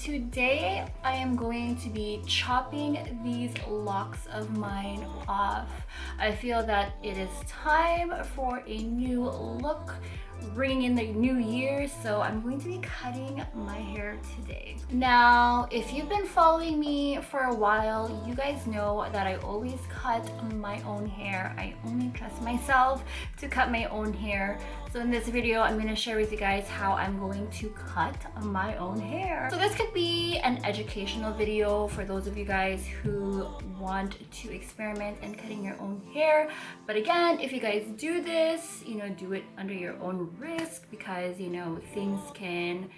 today I am going to be chopping these locks of mine off. I feel that it is time for a new look, bringing in the new year, so I'm going to be cutting my hair today. Now, if you've been following me for a while, you guys know that I always cut my own hair. I only trust myself to cut my own hair. So in this video, I'm going to share with you guys how I'm going to cut my own hair. So this could be an educational video for those of you guys who want to experiment in cutting your own hair. But again, if you guys do this, do it under your own risk, because things can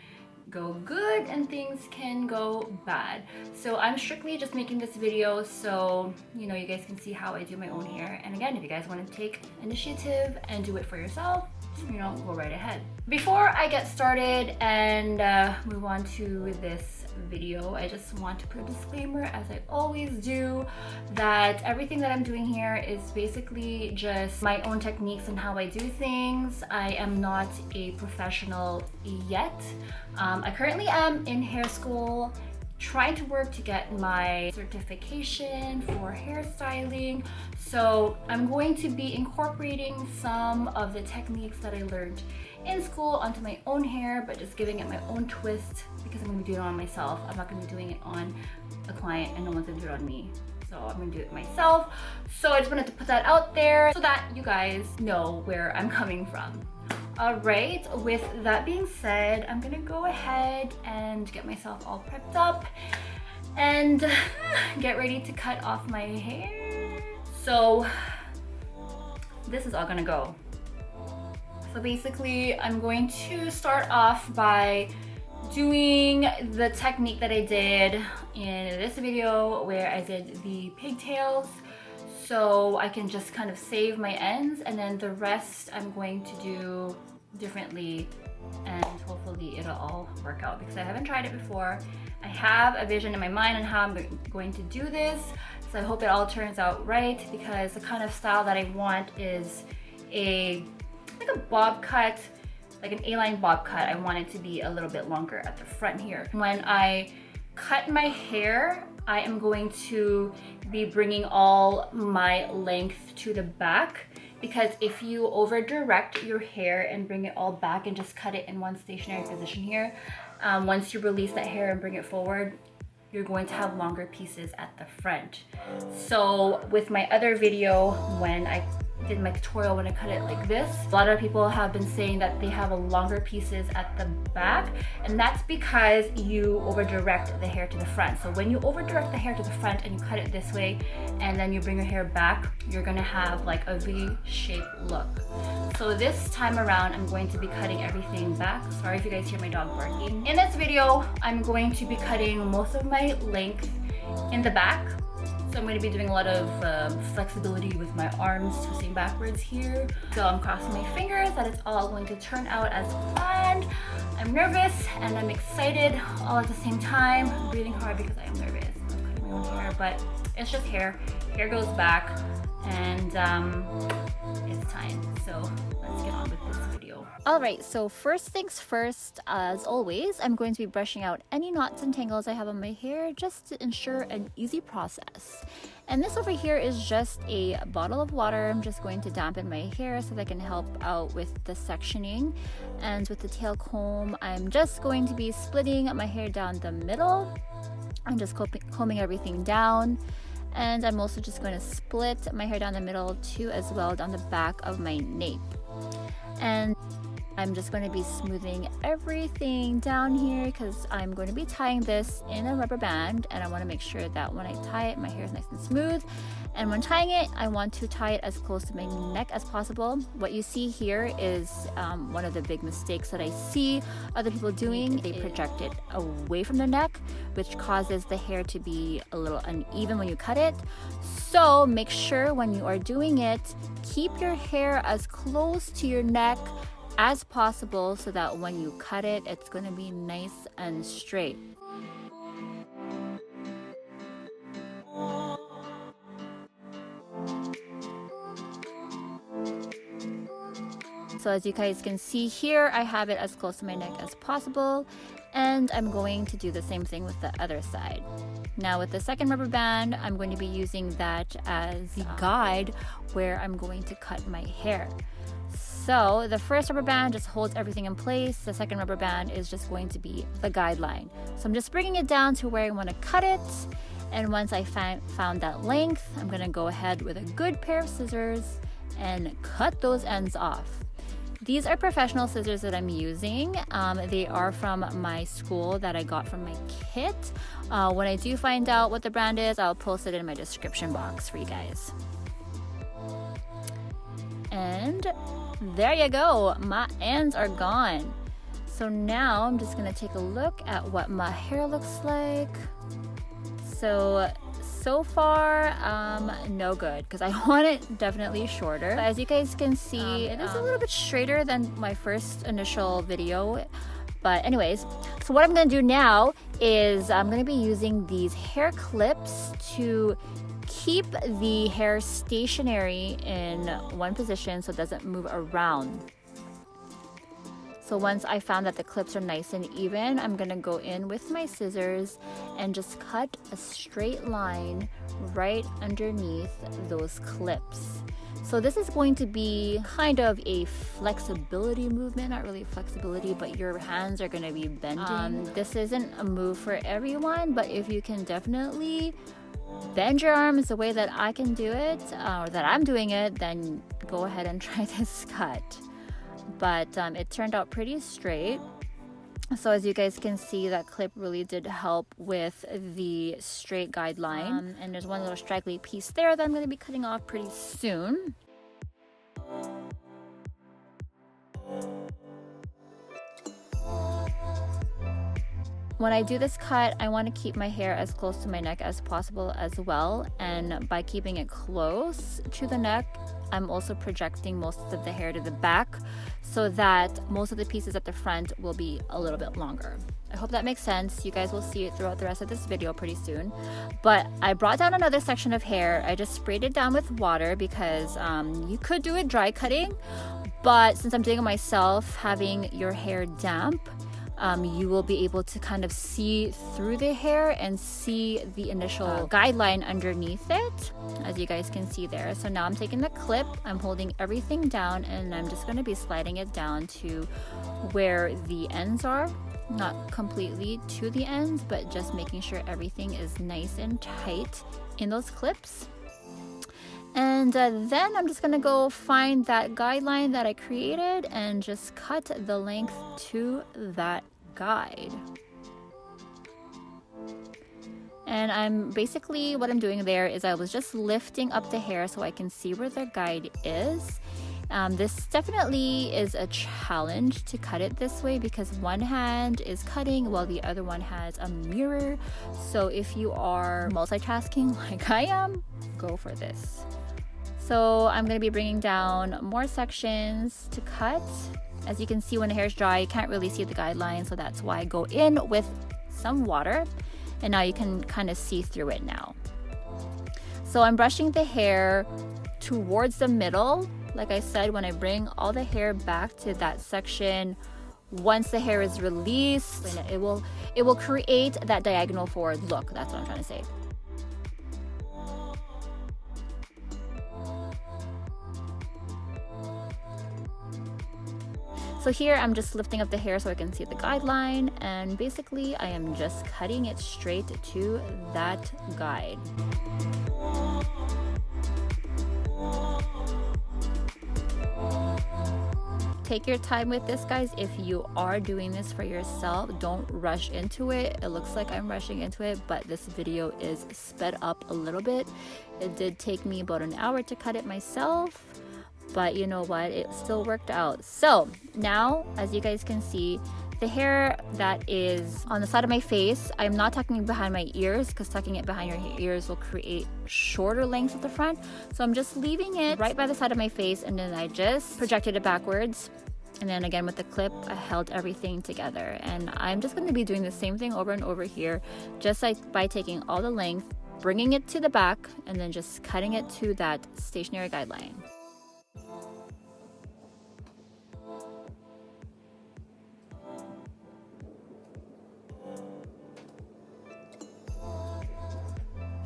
go good and things can go bad. So I'm strictly just making this video so you guys can see how I do my own hair. And again, if you guys want to take initiative and do it for yourself, go right ahead. Before I get started and move on to this video, I just want to put a disclaimer, as I always do, that everything that I'm doing here is basically just my own techniques and how I do things. I am not a professional yet. I currently am in hair school, trying to work to get my certification for hairstyling. So I'm going to be incorporating some of the techniques that I learned in school onto my own hair, but just giving it my own twist, because I'm going to be doing it on myself. I'm not going to be doing it on a client, and no one's going to do it on me. So I'm going to do it myself. So I just wanted to put that out there so that you guys know where I'm coming from. Alright, with that being said, I'm gonna go ahead and get myself all prepped up and get ready to cut off my hair. So this is all gonna go. So basically, I'm going to start off by doing the technique that I did in this video where I did the pigtails, so I can just kind of save my ends, and then the rest I'm going to do differently, and hopefully it'll all work out, because I haven't tried it before. I have a vision in my mind on how I'm going to do this, so I hope it all turns out right, because the kind of style that I want is like a bob cut, like an A-line bob cut. I want it to be a little bit longer at the front here. When I cut my hair, I am going to be bringing all my length to the back, because if you over direct your hair and bring it all back and just cut it in one stationary position here, once you release that hair and bring it forward, you're going to have longer pieces at the front. So with my other video, when I did my tutorial when I cut it like this, a lot of people have been saying that they have a longer pieces at the back, and that's because you over direct the hair to the front. So when you over direct the hair to the front and you cut it this way and then you bring your hair back, you're gonna have like a V-shaped look. So this time around, I'm going to be cutting everything back. Sorry if you guys hear my dog barking. In this video, I'm going to be cutting most of my length in the back. So I'm going to be doing a lot of flexibility with my arms, twisting backwards here. So I'm crossing my fingers that it's all going to turn out as planned. I'm nervous and I'm excited all at the same time. I'm breathing hard because I am nervous. I'm cutting my own hair, but it's just hair. Hair goes back, and it's time. So let's get on with this video. Alright, so first things first, as always, I'm going to be brushing out any knots and tangles I have on my hair, just to ensure an easy process. And this over here is just a bottle of water. I'm just going to dampen my hair so that I can help out with the sectioning. And with the tail comb, I'm just going to be splitting my hair down the middle. I'm just combing everything down. And I'm also just going to split my hair down the middle too, as well down the back of my nape. And I'm just going to be smoothing everything down here, because I'm going to be tying this in a rubber band, and I want to make sure that when I tie it, my hair is nice and smooth. And when tying it, I want to tie it as close to my neck as possible. What you see here is one of the big mistakes that I see other people doing. They project it away from their neck, which causes the hair to be a little uneven when you cut it. So make sure when you are doing it, keep your hair as close to your neck as possible, so that when you cut it, it's going to be nice and straight. So as you guys can see here, I have it as close to my neck as possible. And I'm going to do the same thing with the other side. Now with the second rubber band, I'm going to be using that as the guide where I'm going to cut my hair. So the first rubber band just holds everything in place. The second rubber band is just going to be the guideline. So I'm just bringing it down to where I want to cut it. And once I found that length, I'm going to go ahead with a good pair of scissors and cut those ends off. These are professional scissors that I'm using. They are from my school that I got from my kit. When I do find out what the brand is, I'll post it in my description box for you guys. And there you go, my ends are gone. So now I'm just gonna take a look at what my hair looks like. So far, no good, because I want it definitely shorter. But as you guys can see, it is a little bit straighter than my first initial video. But anyways, so what I'm gonna do now is I'm gonna be using these hair clips to keep the hair stationary in one position so it doesn't move around. So once I found that the clips are nice and even, I'm gonna go in with my scissors and just cut a straight line right underneath those clips. So this is going to be kind of a flexibility movement, not really flexibility, but your hands are gonna be bending. This isn't a move for everyone, but if you can definitely bend your arms the way that I can do it, or that I'm doing it, then go ahead and try this cut. But it turned out pretty straight. So as you guys can see, that clip really did help with the straight guideline. And there's one little straggly piece there that I'm going to be cutting off pretty soon. When I do this cut, I want to keep my hair as close to my neck as possible as well. And by keeping it close to the neck, I'm also projecting most of the hair to the back so that most of the pieces at the front will be a little bit longer. I hope that makes sense. You guys will see it throughout the rest of this video pretty soon. But I brought down another section of hair. I just sprayed it down with water because you could do it dry cutting. But since I'm doing it myself, having your hair damp, you will be able to kind of see through the hair and see the initial guideline underneath it, as you guys can see there. So now I'm taking the clip, I'm holding everything down, and I'm just going to be sliding it down to where the ends are. Not completely to the ends, but just making sure everything is nice and tight in those clips. And then I'm just gonna go find that guideline that I created and just cut the length to that guide. And I'm basically, what I'm doing there is I was just lifting up the hair so I can see where the guide is. This definitely is a challenge to cut it this way because one hand is cutting while the other one has a mirror. So if you are multitasking like I am, go for this. So I'm going to be bringing down more sections to cut. As you can see, when the hair is dry, you can't really see the guideline, so that's why I go in with some water, and now you can kind of see through it now. So I'm brushing the hair towards the middle. Like I said, when I bring all the hair back to that section, once the hair is released, it will create that diagonal forward look. That's what I'm trying to say. So here I'm just lifting up the hair so I can see the guideline, and basically I am just cutting it straight to that guide. Take your time with this, guys. If you are doing this for yourself, don't rush into it. It looks like I'm rushing into it, but this video is sped up a little bit. It did take me about an hour to cut it myself, but you know what, it still worked out. So now, as you guys can see, the hair that is on the side of my face, I'm not tucking behind my ears because tucking it behind your ears will create shorter lengths at the front. So I'm just leaving it right by the side of my face, and then I just projected it backwards. And then again with the clip, I held everything together. And I'm just going to be doing the same thing over and over here, just like by taking all the length, bringing it to the back, and then just cutting it to that stationary guideline.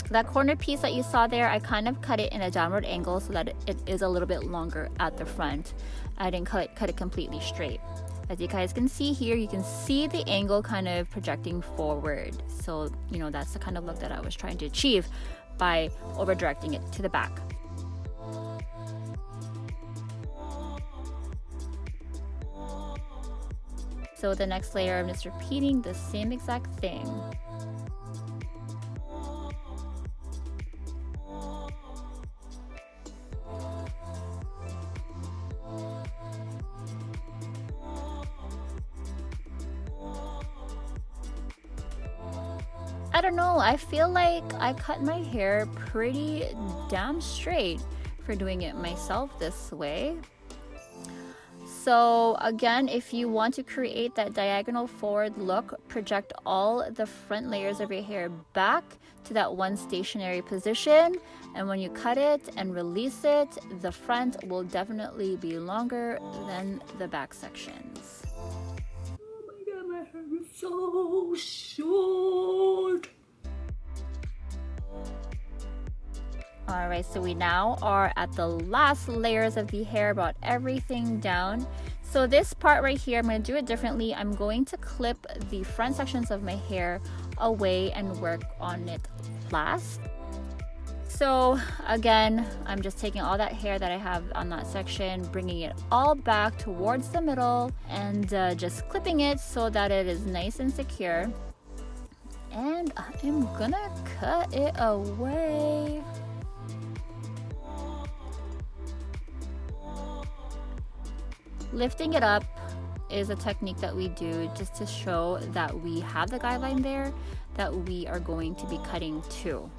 That corner piece that you saw there, I kind of cut it in a downward angle so that it is a little bit longer at the front. I didn't cut it completely straight. As you guys can see here, you can see the angle kind of projecting forward. So, you know, that's the kind of look that I was trying to achieve by over directing it to the back. So the next layer, I'm just repeating the same exact thing. I don't know, I feel like I cut my hair pretty damn straight for doing it myself this way. So again, if you want to create that diagonal forward look, project all the front layers of your hair back to that one stationary position, and when you cut it and release it, the front will definitely be longer than the back sections. Oh my god, my hair is so short. Alright, so we now are at the last layers of the hair, brought everything down. So this part right here, I'm going to do it differently. I'm going to clip the front sections of my hair away and work on it last. So again, I'm just taking all that hair that I have on that section, bringing it all back towards the middle, and just clipping it so that it is nice and secure. And I'm gonna cut it away. Lifting it up is a technique that we do just to show that we have the guideline there that we are going to be cutting to.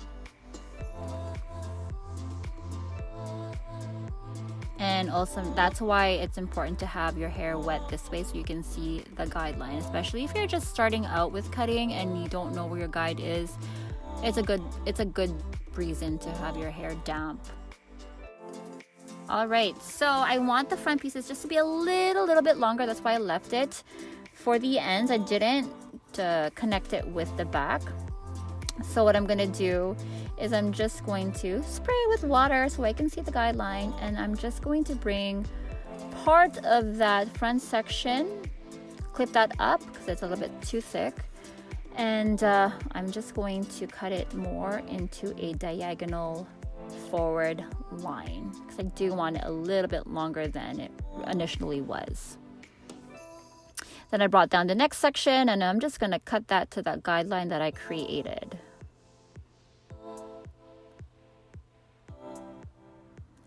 And also that's why it's important to have your hair wet this way so you can see the guideline, especially if you're just starting out with cutting and you don't know where your guide is. It's a good reason to have your hair damp. Alright, so I want the front pieces just to be a little bit longer. That's why I left it for the ends. I didn't connect it with the back. So what I'm going to do is I'm just going to spray with water so I can see the guideline, and I'm just going to bring part of that front section, clip that up because it's a little bit too thick, and I'm just going to cut it more into a diagonal forward line because I do want it a little bit longer than it initially was. Then I brought down the next section and I'm just going to cut that to that guideline that I created.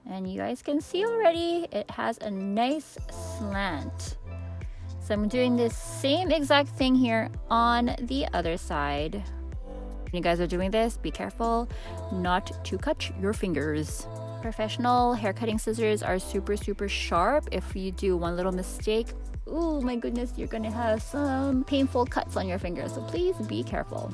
And you guys can see already it has a nice slant. So I'm doing this same exact thing here on the other side. When you guys are doing this, be careful not to cut your fingers. Professional hair cutting scissors are super sharp. If you do one little mistake, oh my goodness, you're gonna have some painful cuts on your fingers. So please be careful.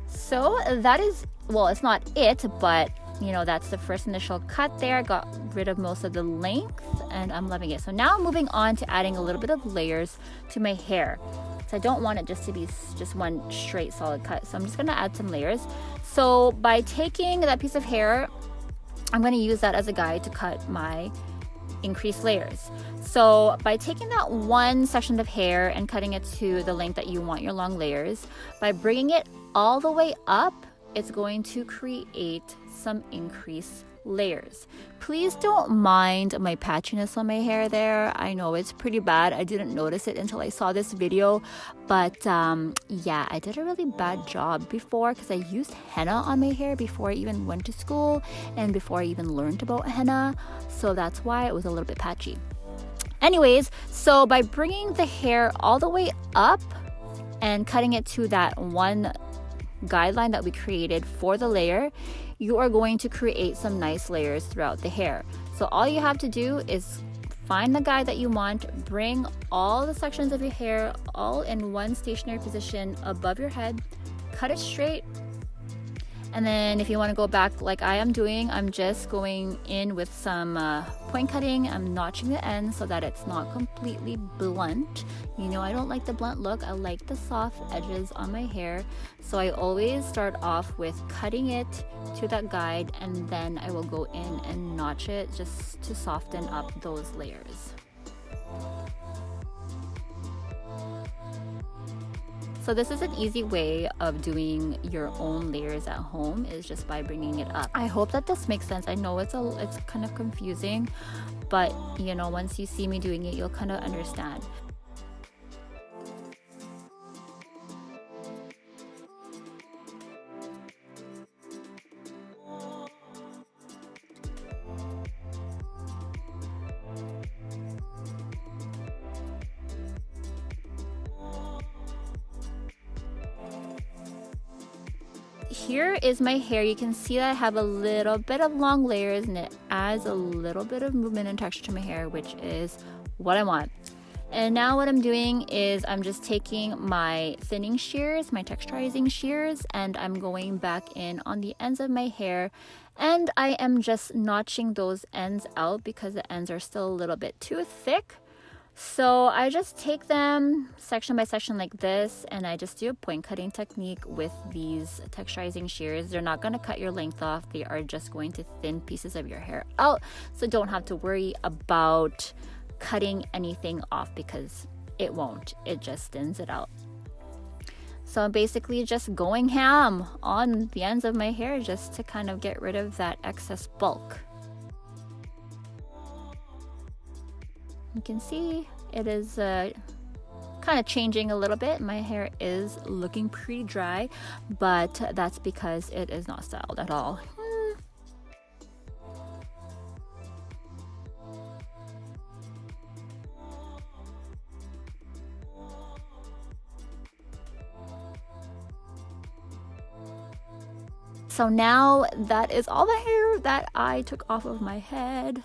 So that is, well, it's not it, but you know, that's the first initial cut there. Got rid of most of the length and I'm loving it. So now I'm moving on to adding a little bit of layers to my hair. So I don't want it just to be just one straight solid cut. So I'm just gonna add some layers. So by taking that piece of hair, I'm gonna use that as a guide to cut my increased layers. So by taking that one section of hair and cutting it to the length that you want your long layers, by bringing it all the way up, it's going to create some increased layers. Please don't mind my patchiness on my hair there. I know it's pretty bad. I didn't notice it until I saw this video, but yeah, I did a really bad job before because I used henna on my hair before I even went to school and before I even learned about henna, so that's why it was a little bit patchy. Anyways, so by bringing the hair all the way up and cutting it to that one guideline that we created for the layer, you are going to create some nice layers throughout the hair. So all you have to do is find the guide that you want, bring all the sections of your hair all in one stationary position above your head, cut it straight, And then if you want to go back like I am doing, I'm just going in with some point cutting. I'm notching the end so that it's not completely blunt. You know, I don't like the blunt look. I like the soft edges on my hair. So I always start off with cutting it to that guide, and then I will go in and notch it just to soften up those layers. So this is an easy way of doing your own layers at home, is just by bringing it up. I hope that this makes sense. I know it's kind of confusing, but you know, once you see me doing it, you'll kind of understand. Here is my hair. You can see that I have a little bit of long layers, and it adds a little bit of movement and texture to my hair, which is what I want. And now what I'm doing is I'm just taking my thinning shears, my texturizing shears, and I'm going back in on the ends of my hair, and I am just notching those ends out because the ends are still a little bit too thick. So I just take them section by section like this, and I just do a point cutting technique with these texturizing shears. They're not going to cut your length off. They are just going to thin pieces of your hair out. So don't have to worry about cutting anything off because it won't. It just thins it out. So I'm basically just going ham on the ends of my hair just to kind of get rid of that excess bulk. You can see it is kind of changing a little bit. My hair is looking pretty dry, but that's because it is not styled at all. So now that is all the hair that I took off of my head.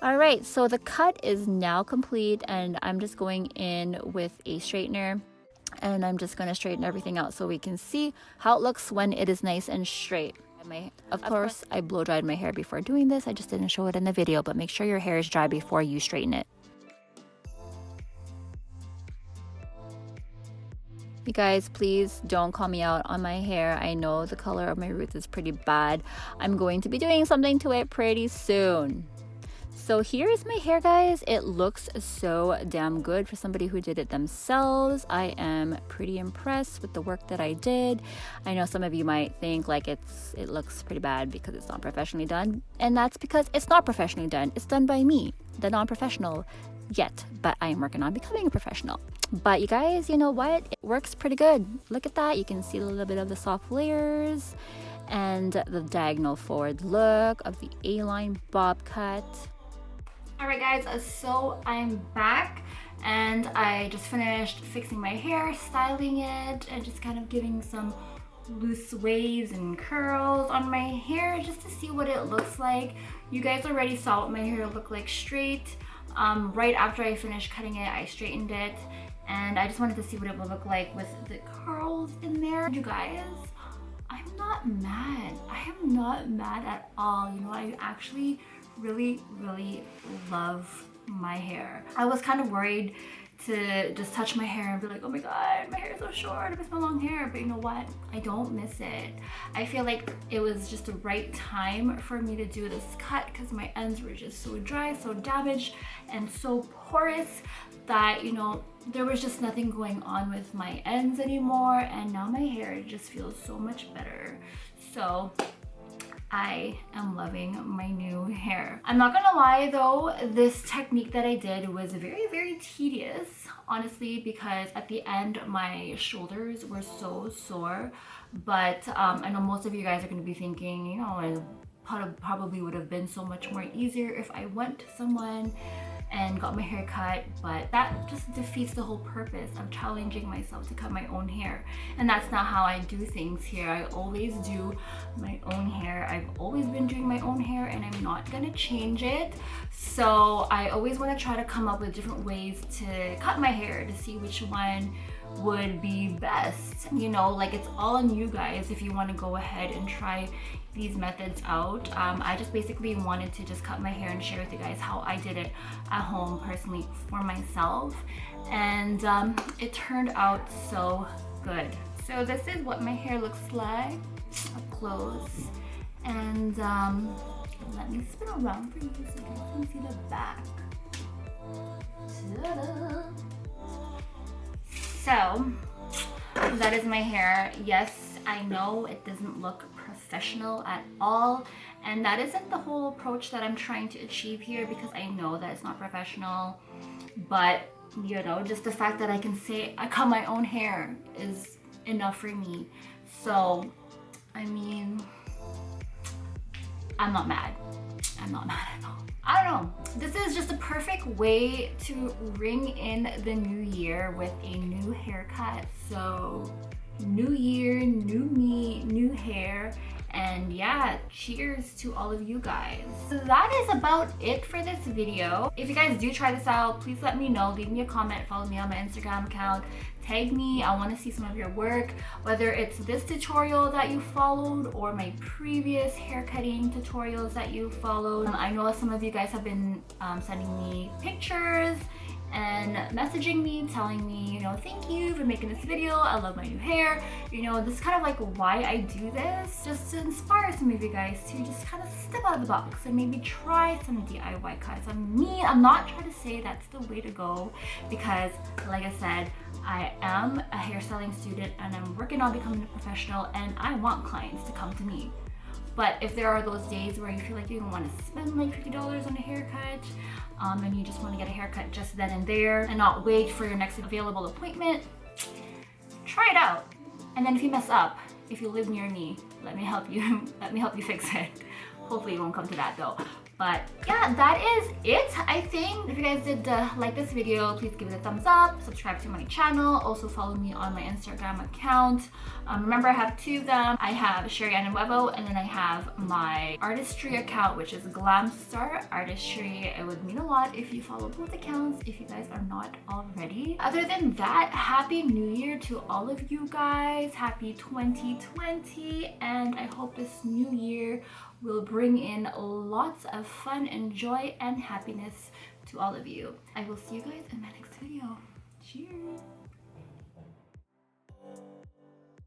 All right, so the cut is now complete, and I'm just going in with a straightener, and I'm just going to straighten everything out so we can see how it looks when it is nice and straight. Of course, I blow dried my hair before doing this. I just didn't show it in the video, but make sure your hair is dry before you straighten it. You guys, please don't call me out on my hair. I know the color of my roots is pretty bad. I'm going to be doing something to it pretty soon. So here is my hair, guys. It looks so damn good for somebody who did it themselves. I am pretty impressed with the work that I did. I know some of you might think like it looks pretty bad because it's not professionally done, and that's because it's not professionally done. It's done by me, the non-professional yet, but I am working on becoming a professional. But you guys, you know what? It works pretty good. Look at that. You can see a little bit of the soft layers and the diagonal forward look of the A-line bob cut. Alright guys, so I'm back and I just finished fixing my hair, styling it, and just kind of giving some loose waves and curls on my hair just to see what it looks like. You guys already saw what my hair looked like straight. Right after I finished cutting it, I straightened it, and I just wanted to see what it would look like with the curls in there. You guys, I'm not mad. I am not mad at all. You know, I actually really love my hair. I was kind of worried to just touch my hair and be like, oh my god, my hair is so short, I miss my long hair. But you know what? I don't miss it. I feel like it was just the right time for me to do this cut because my ends were just so dry, so damaged, and so porous that, you know, there was just nothing going on with my ends anymore, and now my hair just feels so much better. So I am loving my new hair. I'm not gonna lie though, this technique that I did was very tedious, honestly, because at the end my shoulders were so sore. But I know most of you guys are gonna be thinking, you know, it probably would have been so much more easier if I went to someone and got my hair cut, but that just defeats the whole purpose of challenging myself to cut my own hair. And that's not how I do things here. I always do my own hair. I've always been doing my own hair, and I'm not gonna change it. So I always want to try to come up with different ways to cut my hair to see which one would be best. You know, like it's all on you guys if you want to go ahead and try these methods out. I just basically wanted to just cut my hair and share with you guys how I did it at home personally for myself, and it turned out so good. So this is what my hair looks like up close, and let me spin around for you so you guys can see the back. Ta-da! So that is my hair. Yes, I know it doesn't look professional at all, and that isn't the whole approach that I'm trying to achieve here, because I know that it's not professional, but you know, just the fact that I can say I cut my own hair is enough for me. So I mean, I'm not mad. I'm not mad at all. I don't know. This is just a perfect way to ring in the new year with a new haircut. So new year, new me, new hair, and yeah, cheers to all of you guys. So that is about it for this video. If you guys do try this out, please let me know. Leave me a comment, follow me on my Instagram account, tag me. I want to see some of your work, whether it's this tutorial that you followed or my previous haircutting tutorials that you followed. I know some of you guys have been sending me pictures and messaging me, telling me, you know, thank you for making this video, I love my new hair. You know, this is kind of like why I do this, just to inspire some of you guys to just kind of step out of the box and maybe try some DIY cuts. I'm not trying to say that's the way to go, because like I said, I am a hairstyling student and I'm working on becoming a professional, and I want clients to come to me. But if there are those days where you feel like you don't want to spend like $50 on a haircut, and you just want to get a haircut just then and there and not wait for your next available appointment, try it out. And then if you mess up, if you live near me, let me help you. Let me help you fix it. Hopefully it won't come to that though. But yeah, that is it, I think. If you guys did like this video, please give it a thumbs up, subscribe to my channel, also follow me on my Instagram account. Remember, I have two of them. I have Sherry Ann Nuevo, and then I have my artistry account, which is Glamstar Artistry. It would mean a lot if you follow both accounts, if you guys are not already. Other than that, Happy New Year to all of you guys. Happy 2020, and I hope this new year will bring in lots of fun and joy and happiness to all of you. I will see you guys in my next video. Cheers!